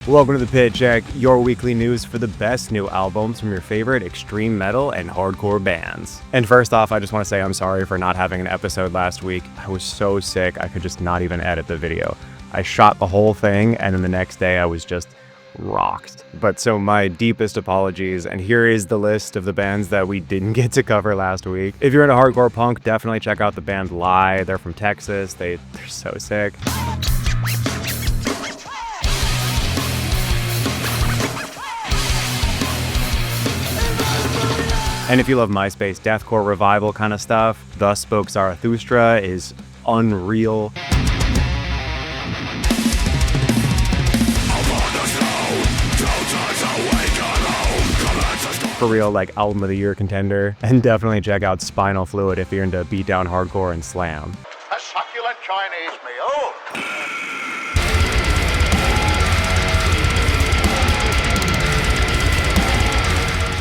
Welcome to the Pit Check, your weekly news for the best new albums from your favorite extreme metal and hardcore bands. And first off, I just want to say I'm sorry for not having an episode last week. I was so sick, I could just not even edit the video. I shot the whole thing, and then the next day I was just rocked. But so my deepest apologies, and here is the list of the bands that we didn't get to cover last week. If you're into hardcore punk, definitely check out the band Lie. They're from Texas. They're so sick. And if you love Myspace Deathcore revival kind of stuff, Thus Spoke Zarathustra is unreal. For real, like album of the year contender. And definitely check out Spinal Fluid if you're into beatdown hardcore and slam. A succulent Chinese meal.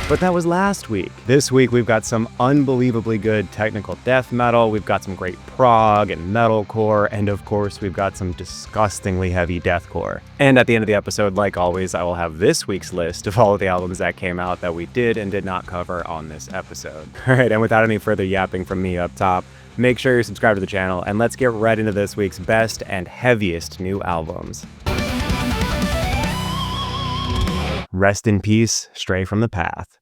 But that was last week. This week we've got some unbelievably good technical death metal, we've got some great prog and metalcore, and of course we've got some disgustingly heavy deathcore. And at the end of the episode, like always, I will have this week's list of all of the albums that came out that we did and did not cover on this episode. Alright, and without any further yapping from me up top, make sure you're subscribed to the channel, and let's get right into this week's best and heaviest new albums. Rest in peace, Stray from the Path.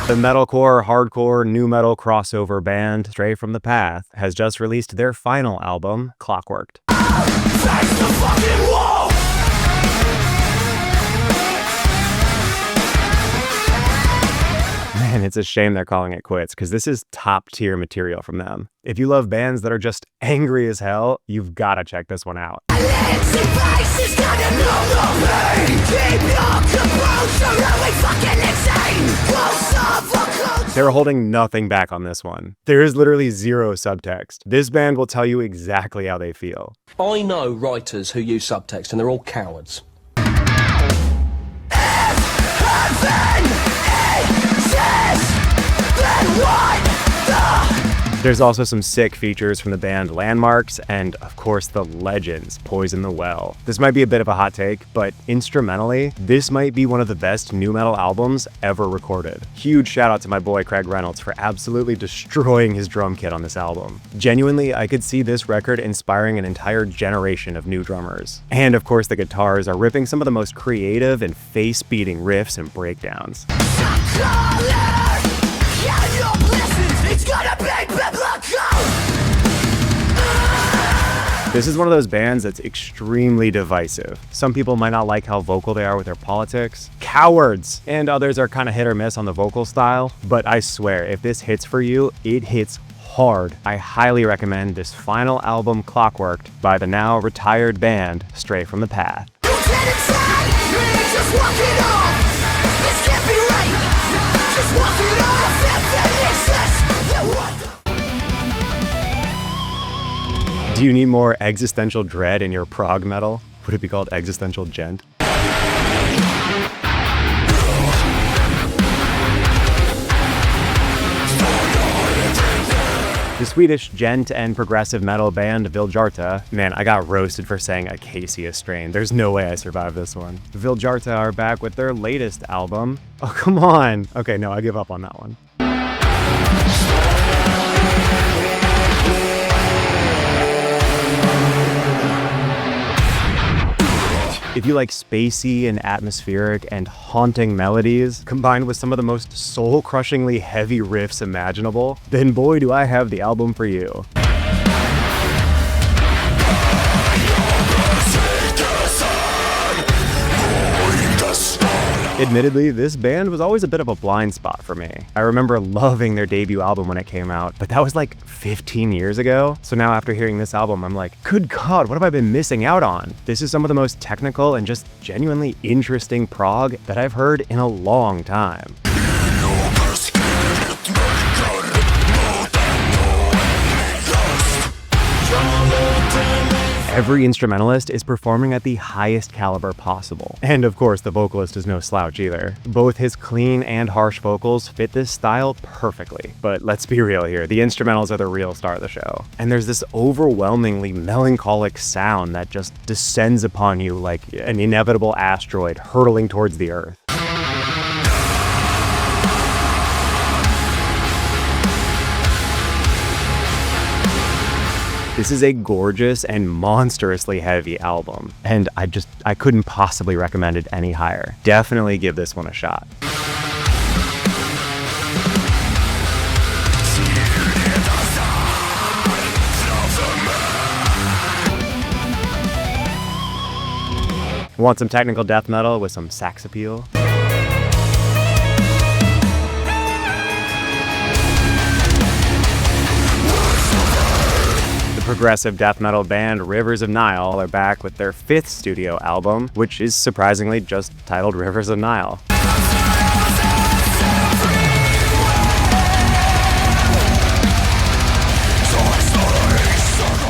The metalcore, hardcore, nu metal crossover band Stray from the Path has just released their final album, Clockworked. Face the fucking wall! Man, it's a shame they're calling it quits, because this is top tier material from them. If you love bands that are just angry as hell, you've got to check this one out. They're holding nothing back on this one. There is literally zero subtext. This band will tell you exactly how they feel. I know writers who use subtext, and they're all cowards. There's also some sick features from the band Landmarks, and of course the legends, Poison the Well. This might be a bit of a hot take, but instrumentally, this might be one of the best nu metal albums ever recorded. Huge shout out to my boy Craig Reynolds for absolutely destroying his drum kit on this album. Genuinely, I could see this record inspiring an entire generation of new drummers. And of course the guitars are ripping some of the most creative and face-beating riffs and breakdowns. This is one of those bands that's extremely divisive. Some people might not like how vocal they are with their politics. Cowards! And others are kind of hit or miss on the vocal style. But I swear, if this hits for you, it hits hard. I highly recommend this final album, Clockworked, by the now retired band Stray from the Path. Do you need more existential dread in your prog metal? Would it be called existential Djent? The Swedish Djent and progressive metal band Vildhjarta, man, I got roasted for saying Acacia Strain. There's no way I survived this one. Vildhjarta are back with their latest album. Oh, come on. Okay, no, I give up on that one. If you like spacey and atmospheric and haunting melodies, combined with some of the most soul-crushingly heavy riffs imaginable, then boy do I have the album for you. Admittedly, this band was always a bit of a blind spot for me. I remember loving their debut album when it came out, but that was like 15 years ago. So now after hearing this album, I'm like, good God, what have I been missing out on? This is some of the most technical and just genuinely interesting prog that I've heard in a long time. Every instrumentalist is performing at the highest caliber possible. And of course, the vocalist is no slouch either. Both his clean and harsh vocals fit this style perfectly. But let's be real here, the instrumentals are the real star of the show. And there's this overwhelmingly melancholic sound that just descends upon you like an inevitable asteroid hurtling towards the earth. This is a gorgeous and monstrously heavy album, and I couldn't possibly recommend it any higher. Definitely give this one a shot. Want some technical death metal with some sax appeal? Progressive death metal band Rivers of Nihil are back with their 5th studio album, which is surprisingly just titled Rivers of Nihil.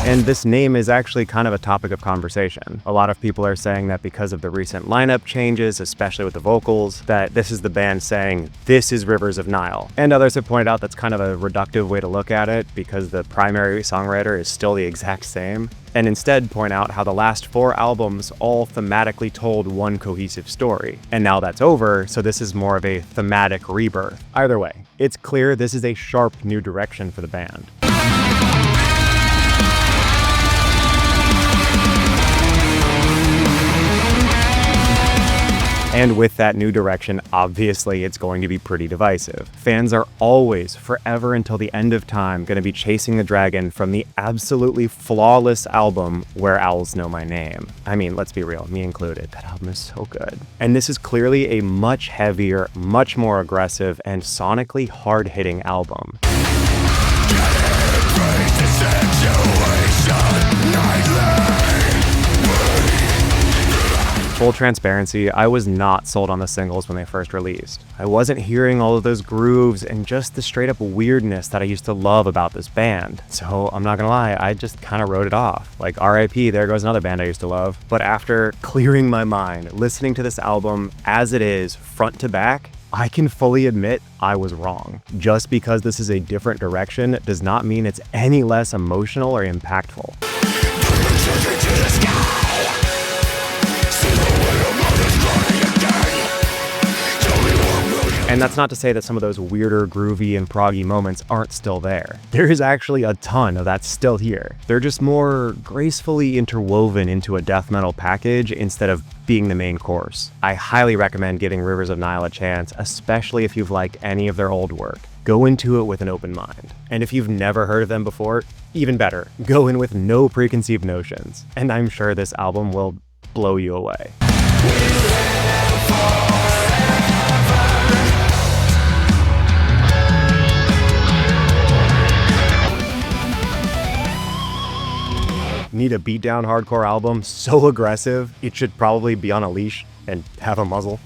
And this name is actually kind of a topic of conversation. A lot of people are saying that because of the recent lineup changes, especially with the vocals, that this is the band saying, this is Rivers of Nihil. And others have pointed out that's kind of a reductive way to look at it because the primary songwriter is still the exact same. And instead point out how the last 4 albums all thematically told one cohesive story. And now that's over, so this is more of a thematic rebirth. Either way, it's clear this is a sharp new direction for the band. And with that new direction, obviously it's going to be pretty divisive. Fans are always, forever until the end of time, going to be chasing the dragon from the absolutely flawless album Where Owls Know My Name. I mean, let's be real, me included. That album is so good. And this is clearly a much heavier, much more aggressive, and sonically hard-hitting album. Full transparency, I was not sold on the singles when they first released. I wasn't hearing all of those grooves and just the straight up weirdness that I used to love about this band. So I'm not gonna lie, I just kind of wrote it off. Like RIP, there goes another band I used to love. But after clearing my mind, listening to this album as it is, front to back, I can fully admit I was wrong. Just because this is a different direction does not mean it's any less emotional or impactful. And that's not to say that some of those weirder, groovy, and proggy moments aren't still there. There is actually a ton of that still here. They're just more gracefully interwoven into a death metal package instead of being the main course. I highly recommend giving Rivers of Nihil a chance, especially if you've liked any of their old work. Go into it with an open mind. And if you've never heard of them before, even better, go in with no preconceived notions. And I'm sure this album will blow you away. Need a Beatdown Hardcore album so aggressive, it should probably be on a leash and have a muzzle.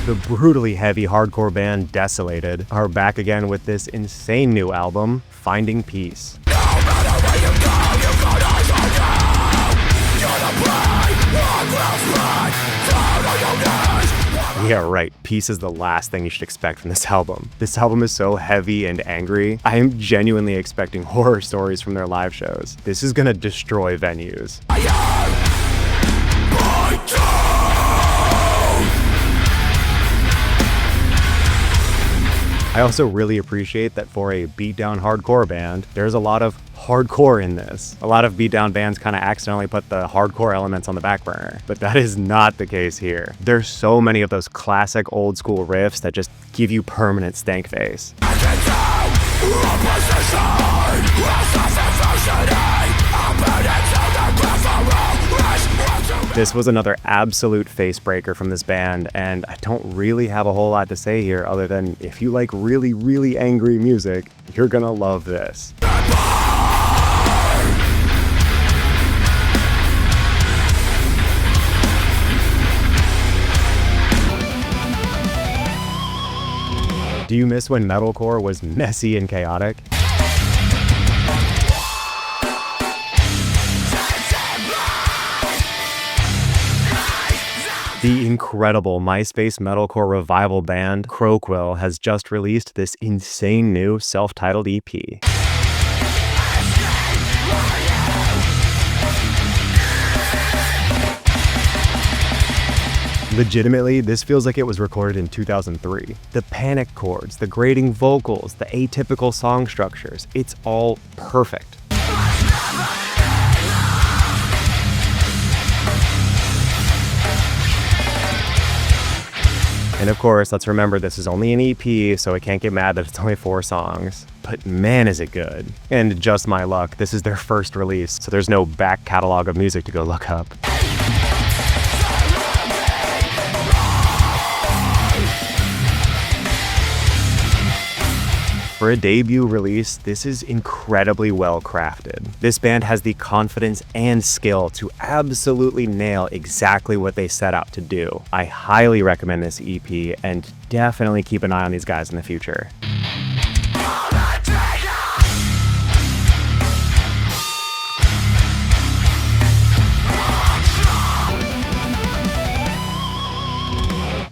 The brutally heavy hardcore band Desolated are back again with this insane new album, Finding Peace. Yeah, right. Peace is the last thing you should expect from this album. This album is so heavy and angry. I am genuinely expecting horror stories from their live shows. This is gonna destroy venues. I also really appreciate that for a beatdown hardcore band, there's a lot of hardcore in this. A lot of beatdown bands kind of accidentally put the hardcore elements on the back burner, but that is not the case here. There's so many of those classic old school riffs that just give you permanent stank face. This was another absolute face breaker from this band, and I don't really have a whole lot to say here other than if you like really, really angry music, you're gonna love this. Do you miss when metalcore was messy and chaotic? The incredible Myspace Metalcore revival band Crowquill has just released this insane new self-titled EP. Legitimately, this feels like it was recorded in 2003. The panic chords, the grating vocals, the atypical song structures, it's all perfect. And of course, let's remember this is only an EP, so I can't get mad that it's only 4 songs. But man, is it good. And just my luck, this is their first release, so there's no back catalog of music to go look up. For a debut release, this is incredibly well crafted. This band has the confidence and skill to absolutely nail exactly what they set out to do. I highly recommend this EP, and definitely keep an eye on these guys in the future.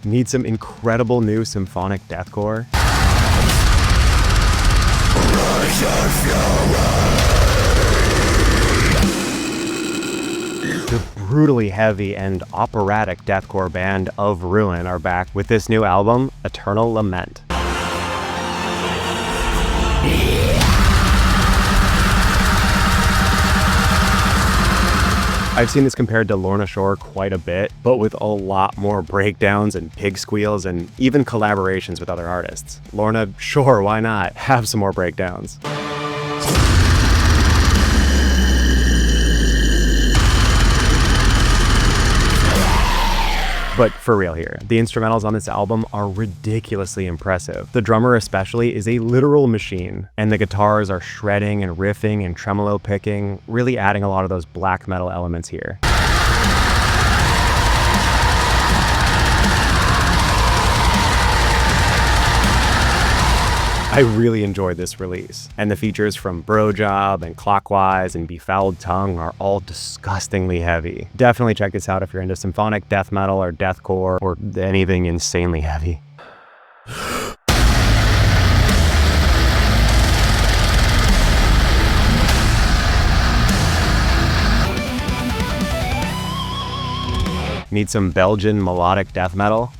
Need some incredible new symphonic deathcore? The brutally heavy and operatic deathcore band of Ruin are back with this new album, Eternal Lament. I've seen this compared to Lorna Shore quite a bit, but with a lot more breakdowns and pig squeals and even collaborations with other artists. Lorna, sure, why not? Have some more breakdowns. But for real here, the instrumentals on this album are ridiculously impressive. The drummer especially is a literal machine, and the guitars are shredding and riffing and tremolo picking, really adding a lot of those black metal elements here. I really enjoyed this release, and the features from Bro Job and Clockwise and Befouled Tongue are all disgustingly heavy. Definitely check this out if you're into symphonic death metal or deathcore or anything insanely heavy. Need some Belgian melodic death metal?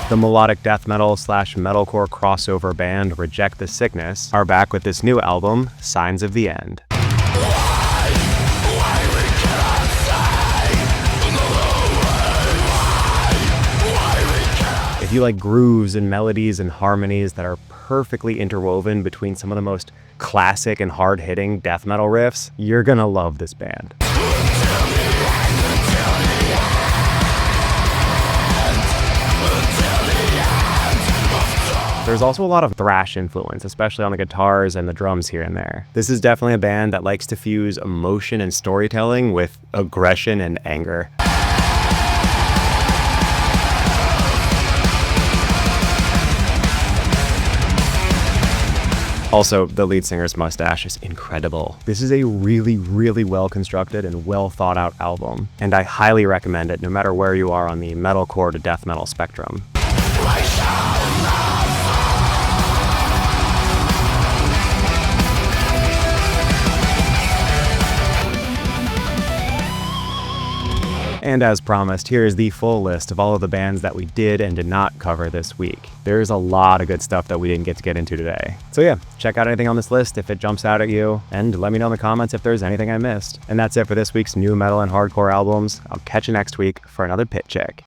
The melodic death metal / metalcore crossover band Reject the Sickness are back with this new album, Signs of the End. If you like grooves and melodies and harmonies that are perfectly interwoven between some of the most classic and hard-hitting death metal riffs, you're gonna love this band. There's also a lot of thrash influence, especially on the guitars and the drums here and there. This is definitely a band that likes to fuse emotion and storytelling with aggression and anger. Also, the lead singer's mustache is incredible. This is a really, really well-constructed and well-thought-out album, and I highly recommend it no matter where you are on the metalcore to death metal spectrum. And as promised, here is the full list of all of the bands that we did and did not cover this week. There's a lot of good stuff that we didn't get to get into today. So yeah, check out anything on this list if it jumps out at you, and let me know in the comments if there's anything I missed. And that's it for this week's new metal and hardcore albums. I'll catch you next week for another pit check.